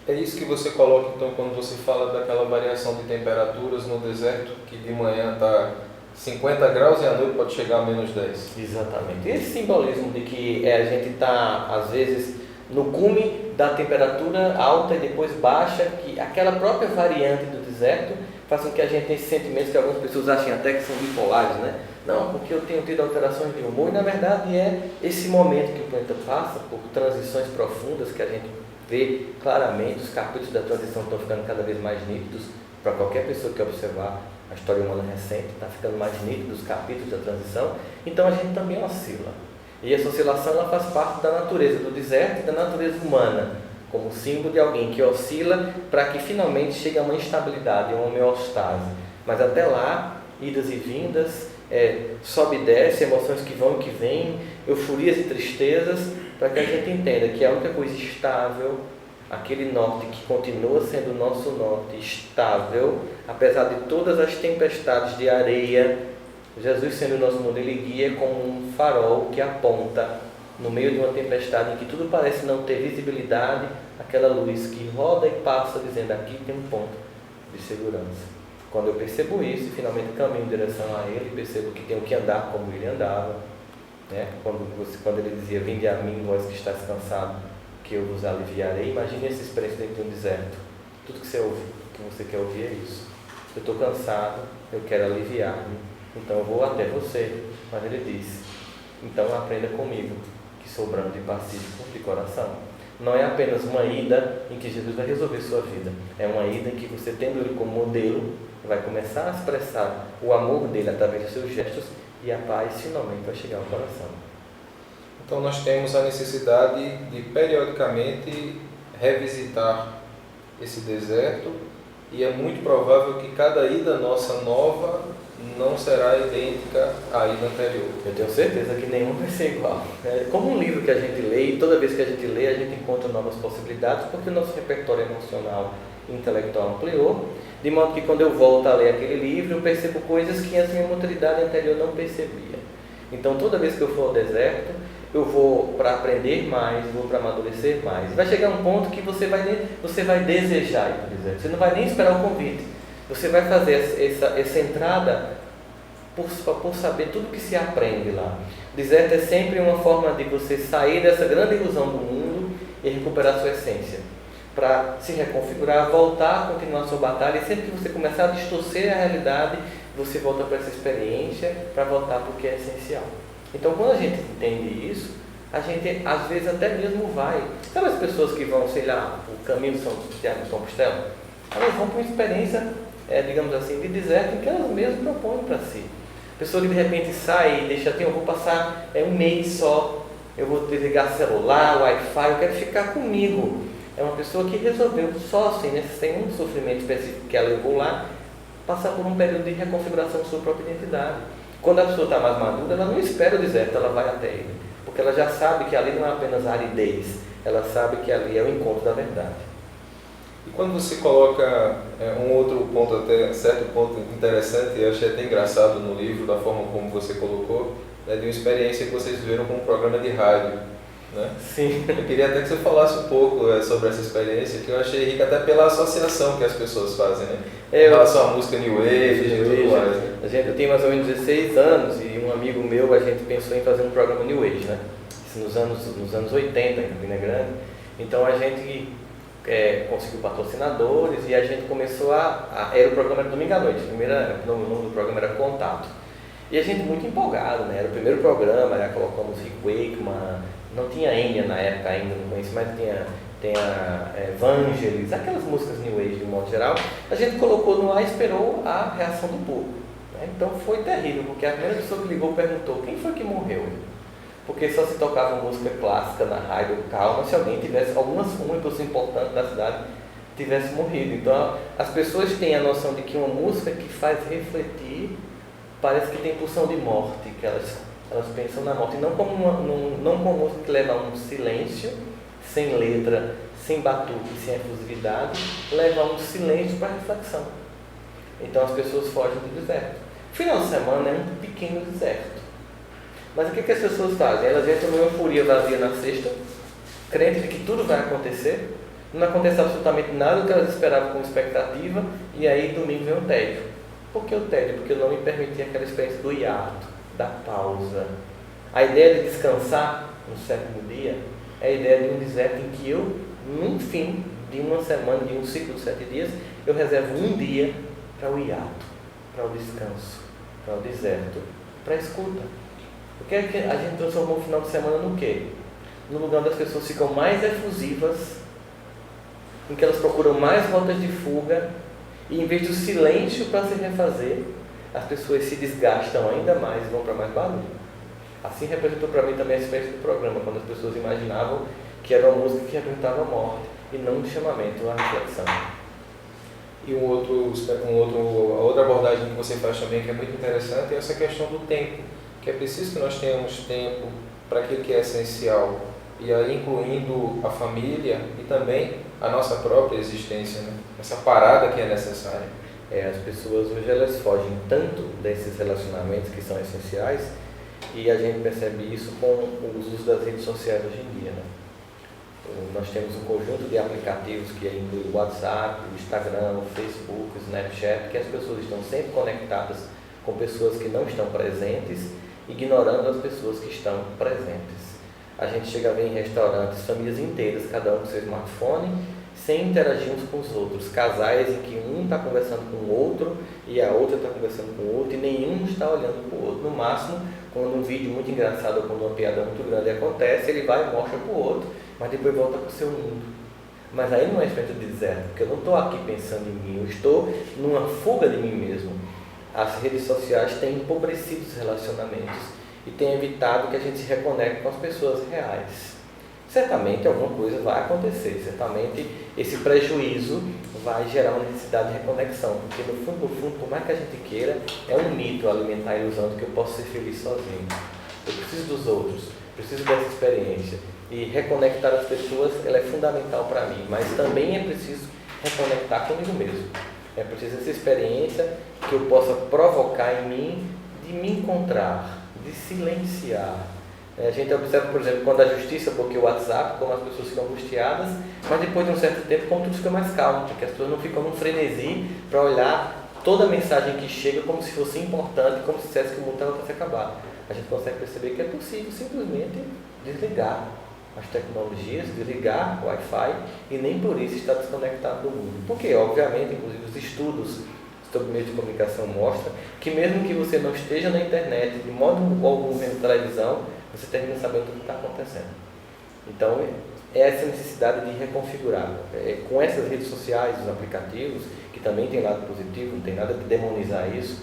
É isso que você coloca, então, quando você fala daquela variação de temperaturas no deserto, que de manhã está 50 graus e à noite pode chegar a menos 10. Exatamente. Esse simbolismo de que a gente está, às vezes, no cume da temperatura alta e depois baixa, que aquela própria variante do deserto faz com que a gente tenha esses sentimentos que algumas pessoas acham até que são bipolares, né? Não, porque eu tenho tido alterações de humor, e na verdade é esse momento que o planeta passa por transições profundas que a gente vê claramente. Os capítulos da transição estão ficando cada vez mais nítidos para qualquer pessoa que observar a história humana recente, está ficando mais nítido os capítulos da transição. Então a gente também oscila, e essa oscilação ela faz parte da natureza do deserto e da natureza humana, como símbolo de alguém que oscila para que finalmente chegue a uma instabilidade, a uma homeostase. Mas até lá, idas e vindas, sobe e desce, emoções que vão e que vêm, euforias e tristezas, para que a gente entenda que a única coisa estável, aquele norte que continua sendo o nosso norte, estável, apesar de todas as tempestades de areia, Jesus sendo o nosso modelo e guia como um farol que aponta no meio de uma tempestade em que tudo parece não ter visibilidade, aquela luz que roda e passa dizendo, aqui tem um ponto de segurança. Quando eu percebo isso, finalmente caminho em direção a Ele, percebo que tenho que andar como Ele andava, né? Quando Ele dizia, vinde a mim, vós que estáis cansados, que eu vos aliviarei. Imagine essa experiência dentro de um deserto. Tudo que você ouve, que você quer ouvir é isso. Eu estou cansado, eu quero aliviar-me, então eu vou até você. Mas Ele disse, então aprenda comigo, que sou brando e pacífico de coração. Não é apenas uma ida em que Jesus vai resolver sua vida. É uma ida em que você, tendo Ele como modelo, vai começar a expressar o amor dele através dos seus gestos, e a paz finalmente vai chegar ao coração. Então nós temos a necessidade de periodicamente revisitar esse deserto, e é muito provável que cada ida nossa nova não será idêntica à ida anterior. Eu tenho certeza que nenhum vai ser igual. É como um livro que a gente lê, e toda vez que a gente lê, a gente encontra novas possibilidades, porque o nosso repertório emocional e intelectual ampliou, de modo que quando eu volto a ler aquele livro, eu percebo coisas que a minha maturidade anterior não percebia. Então toda vez que eu for ao deserto, eu vou para aprender mais, vou para amadurecer mais. Vai chegar um ponto que você vai desejar ir para o deserto. Você não vai nem esperar o convite. Você vai fazer essa entrada por saber tudo que se aprende lá. O deserto é sempre uma forma de você sair dessa grande ilusão do mundo e recuperar sua essência. Para se reconfigurar, voltar a continuar a sua batalha. E sempre que você começar a distorcer a realidade, você volta para essa experiência, para voltar para o que é essencial. Então, quando a gente entende isso, a gente às vezes até mesmo vai. Sabe as pessoas que vão, sei lá, o caminho de São Tiago de Compostela? Elas vão para uma experiência, digamos assim, de deserto em que elas mesmas propõem para si. Pessoa que de repente sai e deixa, eu vou passar um mês só, eu vou desligar celular, Wi-Fi, eu quero ficar comigo. É uma pessoa que resolveu só assim, sem um sofrimento específico que ela levou lá, passar por um período de reconfiguração de sua própria identidade. Quando a pessoa está mais madura, ela não espera o deserto, ela vai até ele. Porque ela já sabe que ali não é apenas aridez, ela sabe que ali é o encontro da verdade. E quando você coloca um outro ponto, até certo ponto interessante, eu achei até engraçado no livro, da forma como você colocou, né, de uma experiência que vocês viveram com um programa de rádio. Né? Sim. Eu queria até que você falasse um pouco sobre essa experiência, que eu achei rica até pela associação que as pessoas fazem, né? Em relação à música New Age e tudo mais. Né? Eu tenho mais ou menos 16 anos e um amigo meu, a gente pensou em fazer um programa New Age, né? Isso nos anos 80 em Campina Grande. Então a gente conseguiu patrocinadores e a gente começou era o programa era domingo à noite, o nome do programa era Contato. E a gente muito empolgado, né? Era o primeiro programa, já colocamos Rick Wakeman, não tinha Enya na época ainda, não conhecia, mas tinha Vangelis, aquelas músicas New Age de um modo geral. A gente colocou no ar e esperou a reação do público. Né? Então foi terrível, porque a primeira pessoa que ligou perguntou quem foi que morreu. Porque só se tocava música clássica na rádio, calma, se alguém tivesse, uma pessoa importante da cidade tivesse morrido. Então as pessoas têm a noção de que uma música que faz refletir, parece que tem pulsão de morte, que elas pensam na morte, não como uma música que leva a um silêncio, sem letra, sem batuque, sem efusividade, leva a um silêncio para reflexão. Então as pessoas fogem do deserto. Final de semana é um pequeno deserto. Mas o que as pessoas fazem? Elas entram numa euforia vazia na sexta, crente de que tudo vai acontecer, não acontece absolutamente nada do que elas esperavam com expectativa, e aí domingo vem o tédio. Por que o tédio? Porque eu não me permiti aquela experiência do hiato, da pausa. A ideia de descansar no sétimo dia é a ideia de um deserto em que eu, no fim de uma semana, de um ciclo de 7 dias, eu reservo um dia para o hiato, para o descanso, para o deserto, para a escuta. O que é que a gente transformou o final de semana no quê? No lugar onde as pessoas ficam mais efusivas, em que elas procuram mais rotas de fuga, e em vez do silêncio para se refazer, as pessoas se desgastam ainda mais e vão para mais barulho. Assim representou para mim também a experiência do programa, quando as pessoas imaginavam que era uma música que representava a morte e não um chamamento, uma reflexão. E a outra abordagem que você faz também, que é muito interessante, é essa questão do tempo, que é preciso que nós tenhamos tempo para aquilo que é essencial, e aí incluindo a família e também a nossa própria existência, né? Essa parada que é necessária. As pessoas hoje elas fogem tanto desses relacionamentos que são essenciais, e a gente percebe isso com o uso das redes sociais hoje em dia, né? Nós temos um conjunto de aplicativos que inclui o WhatsApp, o Instagram, o Facebook, o Snapchat, que as pessoas estão sempre conectadas com pessoas que não estão presentes, ignorando as pessoas que estão presentes. A gente chega a ver em restaurantes famílias inteiras, cada um com seu smartphone, sem interagir uns com os outros. Casais em que um está conversando com o outro e a outra está conversando com o outro e nenhum está olhando para o outro. No máximo, quando um vídeo muito engraçado ou quando uma piada muito grande acontece, ele vai e mostra para o outro, mas depois volta para o seu mundo. Mas aí não é experiência de deserto, porque eu não estou aqui pensando em mim, eu estou numa fuga de mim mesmo. As redes sociais têm empobrecido os relacionamentos e têm evitado que a gente se reconecte com as pessoas reais. Certamente alguma coisa vai acontecer, certamente esse prejuízo vai gerar uma necessidade de reconexão, porque no fundo, por mais que a gente queira, é um mito alimentar a ilusão de que eu posso ser feliz sozinho. Eu preciso dos outros, preciso dessa experiência, e reconectar as pessoas ela é fundamental para mim, mas também é preciso reconectar comigo mesmo. É preciso essa experiência que eu possa provocar em mim de me encontrar, de silenciar. A gente observa, por exemplo, quando a justiça bloqueia o WhatsApp, como as pessoas ficam angustiadas, mas depois de um certo tempo, como tudo fica mais calmo, porque as pessoas não ficam num frenesi para olhar toda a mensagem que chega como se fosse importante, como se dissesse que o mundo estava para se acabar. A gente consegue perceber que é possível simplesmente desligar as tecnologias, desligar o Wi-Fi e nem por isso estar desconectado do mundo. Porque, obviamente, inclusive os estudos sobre meios de comunicação mostram que mesmo que você não esteja na internet, de modo algum vendo televisão, você termina sabendo o que está acontecendo. Então, é essa necessidade de reconfigurar. Com essas redes sociais, os aplicativos, que também tem lado positivo, não tem nada de demonizar isso,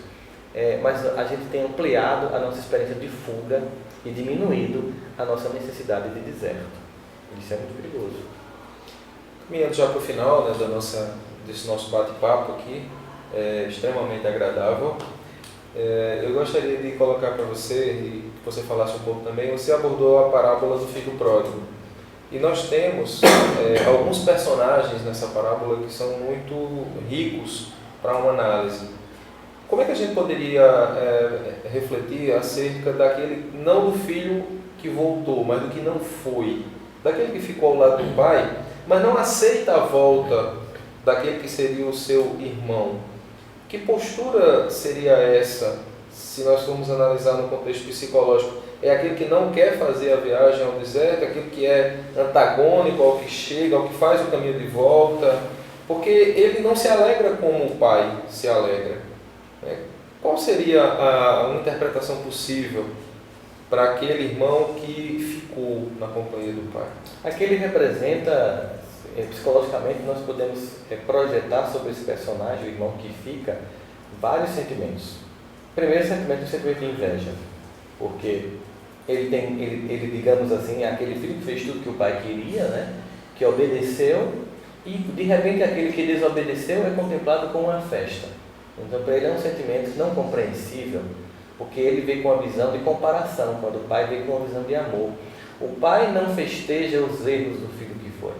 mas a gente tem ampliado a nossa experiência de fuga e diminuído a nossa necessidade de deserto. Isso é muito perigoso. Caminhando já para o final, né, desse nosso bate-papo aqui, extremamente agradável, eu gostaria de colocar para você, e que você falasse um pouco também, você abordou a parábola do filho pródigo. E nós temos alguns personagens nessa parábola que são muito ricos para uma análise. Como é que a gente poderia refletir acerca daquele, não do filho que voltou, mas do que não foi? Daquele que ficou ao lado do pai, mas não aceita a volta daquele que seria o seu irmão. Que postura seria essa, se nós formos analisar no contexto psicológico? É aquele que não quer fazer a viagem ao deserto, aquele que é antagônico ao que chega, ao que faz o caminho de volta, porque ele não se alegra como o pai se alegra. Qual seria uma interpretação possível para aquele irmão que ficou na companhia do pai? Aquele representa, psicologicamente, nós podemos projetar sobre esse personagem, o irmão que fica, vários sentimentos. O primeiro sentimento é o sentimento de inveja, porque ele, digamos assim, é aquele filho que fez tudo que o pai queria, né? Que obedeceu, e de repente aquele que desobedeceu é contemplado como uma festa. Então para ele é um sentimento não compreensível, porque ele vê com a visão de comparação, quando o pai vê com a visão de amor. O pai não festeja os erros do filho que foi.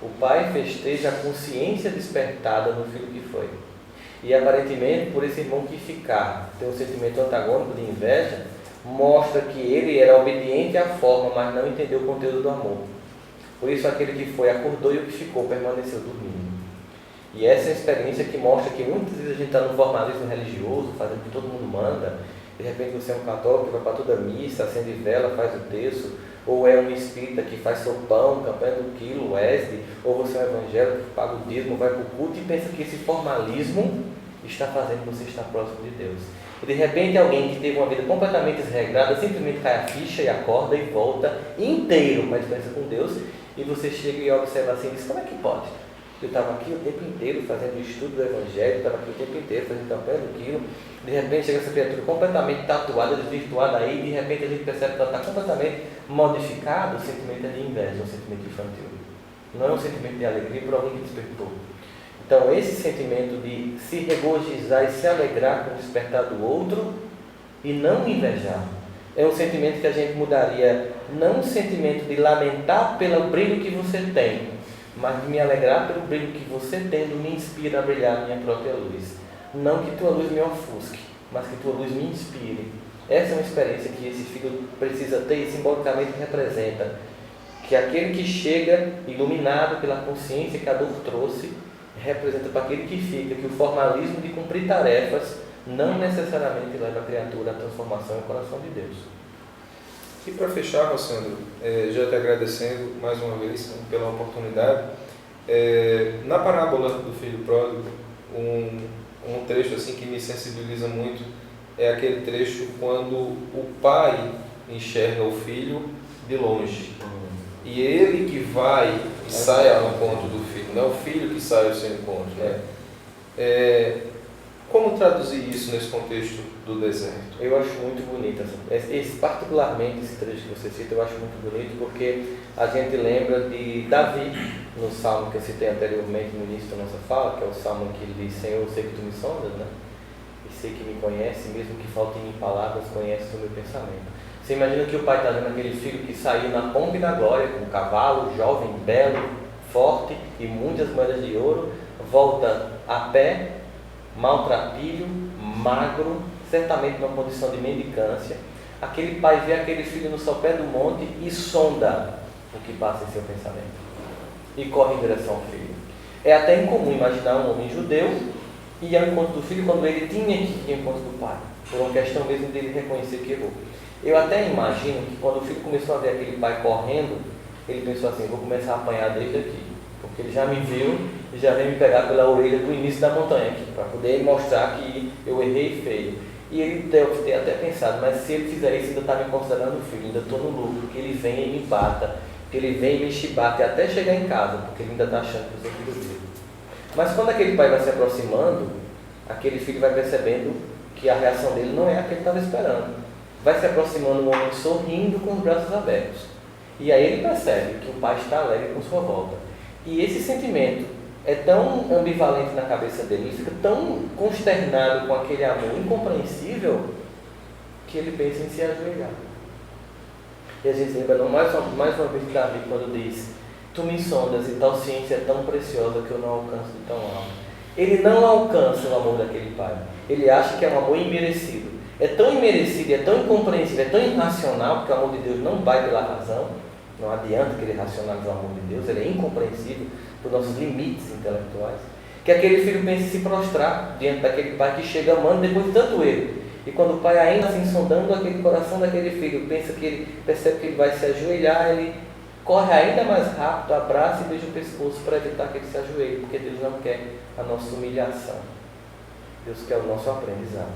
O pai festeja a consciência despertada no filho que foi. E aparentemente, por esse irmão que ficar, ter um sentimento antagônico de inveja, mostra que ele era obediente à forma, mas não entendeu o conteúdo do amor. Por isso aquele que foi acordou e o que ficou permaneceu dormindo. E essa é a experiência que mostra que muitas vezes a gente está no formalismo religioso, fazendo o que todo mundo manda. De repente você é um católico que vai para toda a missa, acende vela, faz o terço, ou é um espírita que faz sopão, campanha do quilo, Wesley, ou você é um evangélico que paga o dízimo, vai para o culto e pensa que esse formalismo está fazendo você estar próximo de Deus. E de repente alguém que teve uma vida completamente desregrada, simplesmente cai a ficha e acorda e volta inteiro para a diferença com Deus, e você chega e observa assim e diz, como é que pode? Eu estava aqui o tempo inteiro fazendo estudo do Evangelho, estava aqui o tempo inteiro fazendo campanha do quilo, de repente chega essa criatura completamente tatuada, desvirtuada aí, e de repente a gente percebe que ela está completamente modificada. O sentimento é de inveja, um sentimento infantil. Não é um sentimento de alegria por alguém que despertou. Então esse sentimento de se regozijar e se alegrar com o despertar do outro e não invejar, é um sentimento que a gente mudaria, não um sentimento de lamentar pelo brilho que você tem, mas de me alegrar pelo brilho que você tendo me inspira a brilhar a minha própria luz. Não que tua luz me ofusque, mas que tua luz me inspire. Essa é uma experiência que esse filho precisa ter e simbolicamente representa que aquele que chega iluminado pela consciência que a dor trouxe, representa para aquele que fica que o formalismo de cumprir tarefas não necessariamente leva a criatura à transformação em coração de Deus. E para fechar, Rossandro, já te agradecendo mais uma vez pela oportunidade, na parábola do filho pródigo, um trecho assim que me sensibiliza muito é aquele trecho quando o pai enxerga o filho de longe. E ele que vai e sai ao encontro do filho, não é o filho que sai ao seu encontro. Né? Como traduzir isso nesse contexto do deserto? Eu acho muito bonito, particularmente esse trecho que você cita, eu acho muito bonito, porque a gente lembra de Davi, no salmo que eu citei anteriormente no início da nossa fala, que é o salmo que ele diz, Senhor, eu sei que tu me sondas, né? E sei que me conhece, mesmo que falte em mim palavras, conheces o meu pensamento. Você imagina que o pai está vendo aquele filho que saiu na pompa e na glória, com um cavalo, jovem, belo, forte e muitas moedas de ouro, volta a pé, maltrapilho, magro, certamente numa condição de mendicância. Aquele pai vê aquele filho no sopé do monte e sonda o que passa em seu pensamento e corre em direção ao filho. É até incomum imaginar um homem judeu ir ao encontro do filho quando ele tinha que ir ao encontro do pai, por uma questão mesmo dele reconhecer que errou. Eu até imagino que quando o filho começou a ver aquele pai correndo, ele pensou assim, vou começar a apanhar desde aqui, porque ele já me viu e já veio me pegar pela orelha do início da montanha aqui, para poder mostrar que eu errei feio. E ele deve ter até pensado, mas se ele fizer isso, ainda está me considerando filho, ainda estou no lucro, que ele venha e me bata, que ele venha e me chibate até chegar em casa, porque ele ainda está achando que eu sou filho dele. Mas quando aquele pai vai se aproximando, aquele filho vai percebendo que a reação dele não é a que ele estava esperando. Vai se aproximando um homem sorrindo com os braços abertos. E aí ele percebe que o pai está alegre com sua volta. E esse sentimento é tão ambivalente na cabeça dele, ele fica tão consternado com aquele amor incompreensível, que ele pensa em se ajoelhar. E a gente lembra mais uma vez de Davi quando diz: tu me sondas e tal ciência é tão preciosa que eu não alcanço de tão alto. Ele não alcança o amor daquele pai. Ele acha que é um amor imerecido. É tão imerecido, é tão incompreensível, é tão irracional, porque o amor de Deus não vai pela razão. Não adianta querer racionalizar o amor de Deus, ele é incompreensível por nossos limites intelectuais. Que aquele filho pensa em se prostrar diante daquele pai que chega amando depois de tanto erro. E quando o pai, ainda assim sondando aquele coração daquele filho, percebe que ele vai se ajoelhar, ele corre ainda mais rápido, abraça e beija o pescoço para evitar que ele se ajoelhe, porque Deus não quer a nossa humilhação. Deus quer o nosso aprendizado.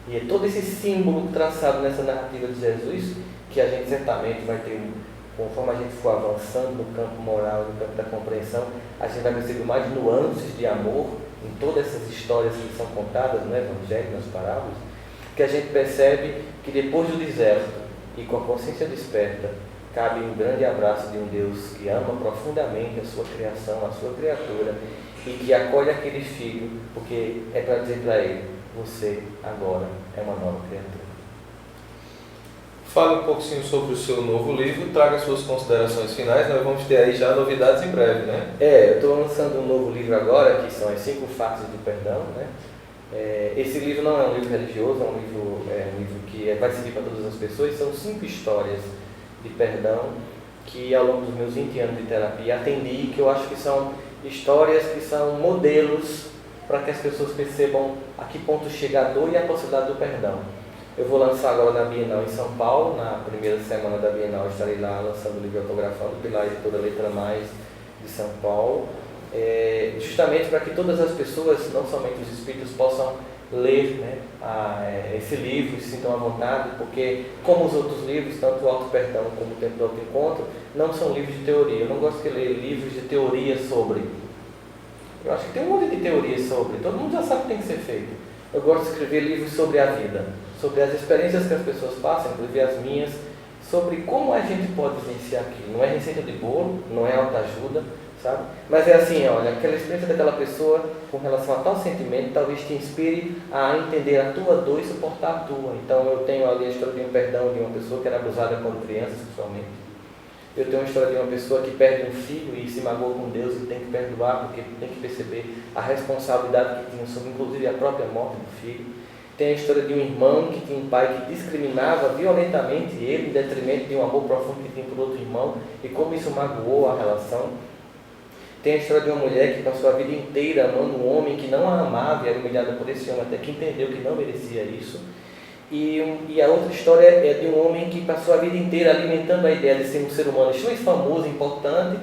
E é todo esse símbolo traçado nessa narrativa de Jesus, que a gente certamente vai ter, conforme a gente for avançando no campo moral, no campo da compreensão, a gente vai perceber mais nuances de amor em todas essas histórias que são contadas no Evangelho, nas parábolas, que a gente percebe que depois do deserto e com a consciência desperta, cabe um grande abraço de um Deus que ama profundamente a sua criação, a sua criatura, e que acolhe aquele filho, porque é para dizer para ele: você agora é uma nova criatura. Fale um pouquinho sobre o seu novo livro, traga suas considerações finais. Nós vamos ter aí já novidades em breve, né? Eu estou lançando um novo livro agora, que são as 5 faces do perdão, né? Esse livro não é um livro religioso, é um livro que vai servir para todas as pessoas. São 5 histórias de perdão que ao longo dos meus 20 anos de terapia atendi, que eu acho que são histórias que são modelos para que as pessoas percebam a que ponto chega a dor e a possibilidade do perdão. Eu vou lançar agora na Bienal em São Paulo, na primeira semana da Bienal eu estarei lá lançando o livro autografado pela editora Letra Mais de São Paulo, justamente para que todas as pessoas, não somente os espíritos, possam ler, né, esse livro e se sintam à vontade, porque como os outros livros, tanto o Auto Perdão como o Tempo do Auto Encontro, não são livros de teoria. Eu não gosto de ler livros de teoria sobre. Eu acho que tem um monte de teorias sobre, todo mundo já sabe o que tem que ser feito. Eu gosto de escrever livros sobre a vida, sobre as experiências que as pessoas passam, inclusive as minhas, sobre como a gente pode vivenciar aquilo. Não é receita de bolo, não é autoajuda, sabe? Mas é assim, olha, aquela experiência daquela pessoa com relação a tal sentimento talvez te inspire a entender a tua dor e suportar a tua. Então eu tenho ali a história de um perdão de uma pessoa que era abusada quando criança sexualmente. Eu tenho uma história de uma pessoa que perde um filho e se magoou com Deus e tem que perdoar, porque tem que perceber a responsabilidade que tinha sobre inclusive a própria morte do filho. Tem a história de um irmão que tinha um pai que discriminava violentamente ele em detrimento de um amor profundo que tinha por outro irmão e como isso magoou a relação. Tem a história de uma mulher que passou a vida inteira amando um homem que não a amava e era humilhada por esse homem até que entendeu que não merecia isso. E a outra história é de um homem que passou a vida inteira alimentando a ideia de ser um ser humano extremamente famoso, importante,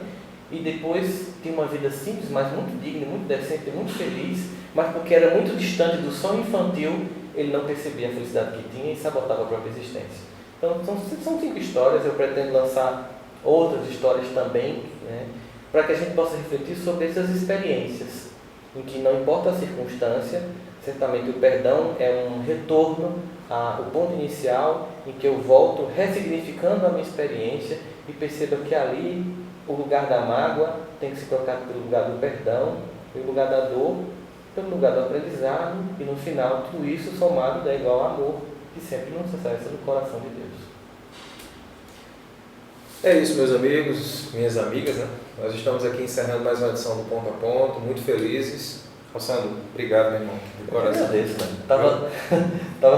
e depois tinha uma vida simples, mas muito digna, muito decente, muito feliz, mas porque era muito distante do sonho infantil, ele não percebia a felicidade que tinha e sabotava a própria existência. Então são 5 histórias, eu pretendo lançar outras histórias também, né, para que a gente possa refletir sobre essas experiências, em que não importa a circunstância, certamente o perdão é um retorno ao ponto inicial em que eu volto ressignificando a minha experiência e percebo que ali o lugar da mágoa tem que ser trocado pelo lugar do perdão, pelo lugar da dor, pelo lugar do aprendizado e no final tudo isso somado dá igual ao amor que sempre nos acessa no coração de Deus. É isso, meus amigos, minhas amigas, né? Nós estamos aqui encerrando mais uma edição do Ponto a Ponto, muito felizes. Rossandro, obrigado, meu irmão, de coração. Agradeço, né?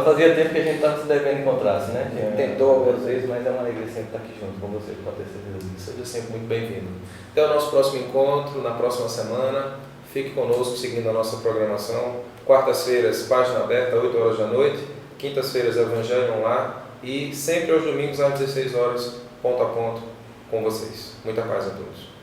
Fazia tempo que a gente estava se devendo encontrar-se, né? A gente tentou algumas vezes, mas é uma alegria sempre estar aqui junto com você, pode ter certeza disso. Seja sempre muito bem-vindo. Até o nosso próximo encontro, na próxima semana. Fique conosco, seguindo a nossa programação. Quartas-feiras, página aberta, 8 horas da noite. Quintas-feiras, Evangelho Online. E sempre aos domingos, às 16 horas, ponto a ponto, com vocês. Muita paz a todos.